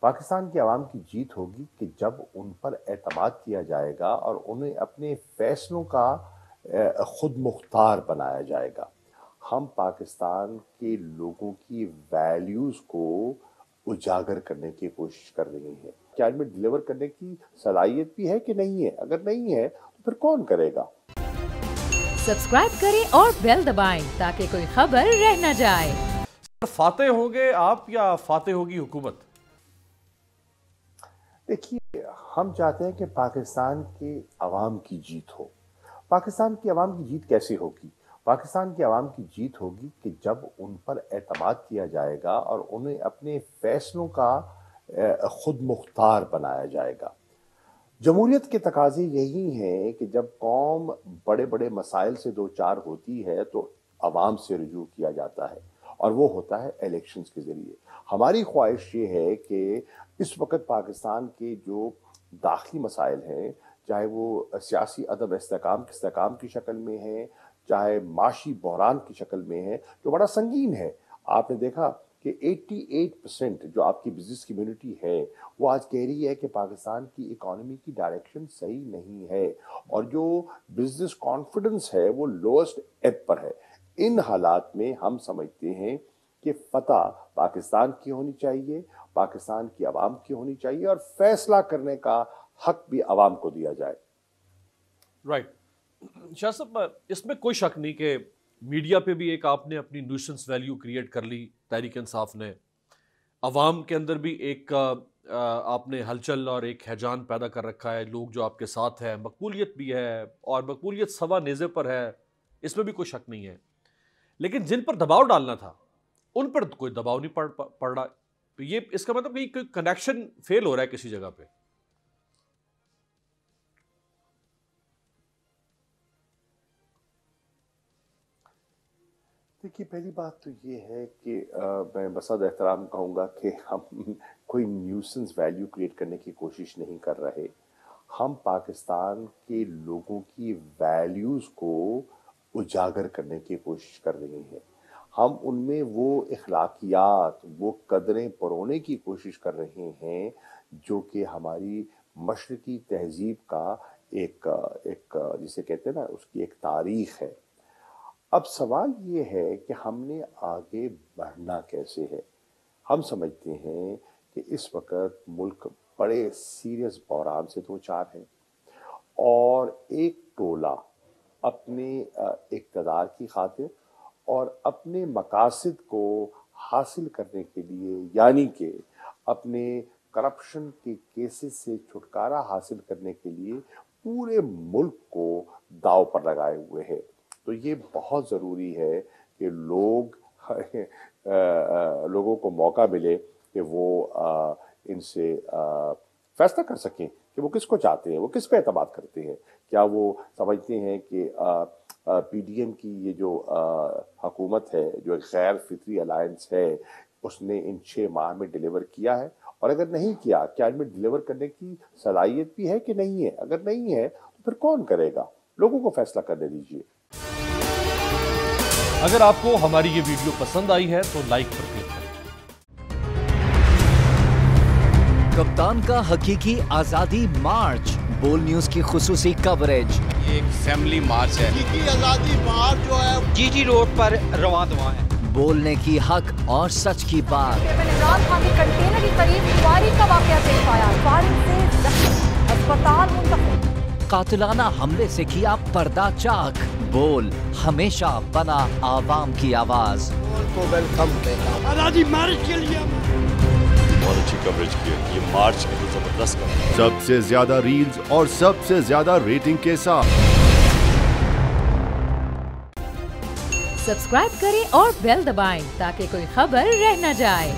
पाकिस्तान की आवाम की जीत होगी कि जब उन पर एतमाद किया जाएगा और उन्हें अपने फैसलों का खुद मुख्तार बनाया जाएगा। हम पाकिस्तान के लोगों की वैल्यूज को उजागर करने की कोशिश कर रहे हैं। क्या इनमें डिलीवर करने की सलाहियत भी है कि नहीं है? अगर नहीं है तो फिर कौन करेगा? सब्सक्राइब करें और बेल दबाएं ताकि कोई खबर रह न जाए। फातेह होंगे आप या फातेह होगी हुकूमत? देखिए, हम चाहते हैं कि पाकिस्तान के अवाम की जीत हो। पाकिस्तान की अवाम की जीत कैसे होगी? पाकिस्तान की अवाम की जीत होगी कि जब उन पर एतमाद किया जाएगा और उन्हें अपने फैसलों का खुद मुख्तार बनाया जाएगा। जमहूरियत के तकाजे यही हैं कि जब कौम बड़े बड़े मसाइल से दो चार होती है तो अवाम से रुजू किया जाता है और वो होता है इलेक्शंस के ज़रिए। हमारी ख्वाहिश ये है कि इस वक्त पाकिस्तान के जो दाखिली मसाइल हैं, चाहे वो सियासी अदम इस्तेहकाम की शक्ल में है, चाहे माशी बहरान की शक्ल में है, जो बड़ा संगीन है। आपने देखा कि 88% जो आपकी बिजनेस कम्युनिटी है वो आज कह रही है कि पाकिस्तान की इकोनॉमी की डायरेक्शन सही नहीं है और जो बिजनेस कॉन्फिडेंस है वो लोएस्ट एब पर है। इन हालात में हम समझते हैं कि फतह पाकिस्तान की होनी चाहिए, पाकिस्तान की आवाम की होनी चाहिए और फैसला करने का हक भी आवाम को दिया जाए। राइट शाह साहब, इसमें कोई शक नहीं कि मीडिया पे भी एक आपने अपनी न्यूसेंस वैल्यू क्रिएट कर ली तहरीक इंसाफ ने। अवाम के अंदर भी एक आपने हलचल और एक हैजान पैदा कर रखा है। लोग जो आपके साथ है, मकबूलियत भी है और मकबूलियत सवा नेज़े पर है, इसमें भी कोई शक नहीं है। लेकिन जिन पर दबाव डालना था उन पर कोई दबाव नहीं पड़ रहा। तो ये इसका मतलब कि कोई कनेक्शन फेल हो रहा है किसी जगह पे। देखिए, पहली बात तो ये है कि मैं बसद एहतराम कहूँगा कि हम कोई न्यूसेंस वैल्यू क्रिएट करने की कोशिश नहीं कर रहे। हम पाकिस्तान के लोगों की वैल्यूज़ को उजागर करने की कोशिश कर रहे हैं। हम उनमें वो इखलाकियात, वो कदरें परोने की कोशिश कर रहे हैं जो कि हमारी मशरकी तहजीब का एक जिसे कहते हैं ना, उसकी एक तारीख़ है। अब सवाल ये है कि हमने आगे बढ़ना कैसे है। हम समझते हैं कि इस वक्त मुल्क बड़े सीरियस बहरान से दो चार है और एक टोला अपने इक़्तिदार की खातिर और अपने मकासद को हासिल करने के लिए, यानी कि अपने करप्शन के केसेस से छुटकारा हासिल करने के लिए पूरे मुल्क को दांव पर लगाए हुए है। तो ये बहुत ज़रूरी है कि लोगों को मौका मिले कि वो इनसे फैसला कर सकें कि वो किसको चाहते हैं, वो किस पे एतमाद करते हैं। क्या वो समझते हैं कि पीडीएम की ये जो हुकूमत है, जो एक गैर फितरी अलायंस है, उसने इन 6 माह में डिलीवर किया है? और अगर नहीं किया, क्या इनमें डिलीवर करने की सलाहियत भी है कि नहीं है? अगर नहीं है तो फिर कौन करेगा? लोगों को फैसला करने दीजिए। अगर आपको हमारी ये वीडियो पसंद आई है तो लाइक पर क्लिक करें। कप्तान का हकीकी आजादी मार्च, बोल न्यूज की खुसूसी कवरेज। ये एक फैमिली मार्च है। हकीकी आजादी मार्च जो है जीटी रोड पर रवां दवा है। बोलने की हक और सच की बात। इमरान खान के कंटेनर के करीब फायरिंग का वाकया पेश आया। फायरिंग से जख्मी, अस्पताल मुंतकिल। कातिलाना हमले से किया पर्दा चाक। बोल हमेशा बना आवाम की आवाज। को वेलकम देगा आजादी मार्च के लिए। बहुत अच्छी कवरेज की है। ये मार्च की तो जबरदस्त कवरेज। सबसे ज्यादा रील्स और सबसे ज्यादा रेटिंग के साथ सब्सक्राइब करें और बेल दबाएं ताकि कोई खबर रह न जाए।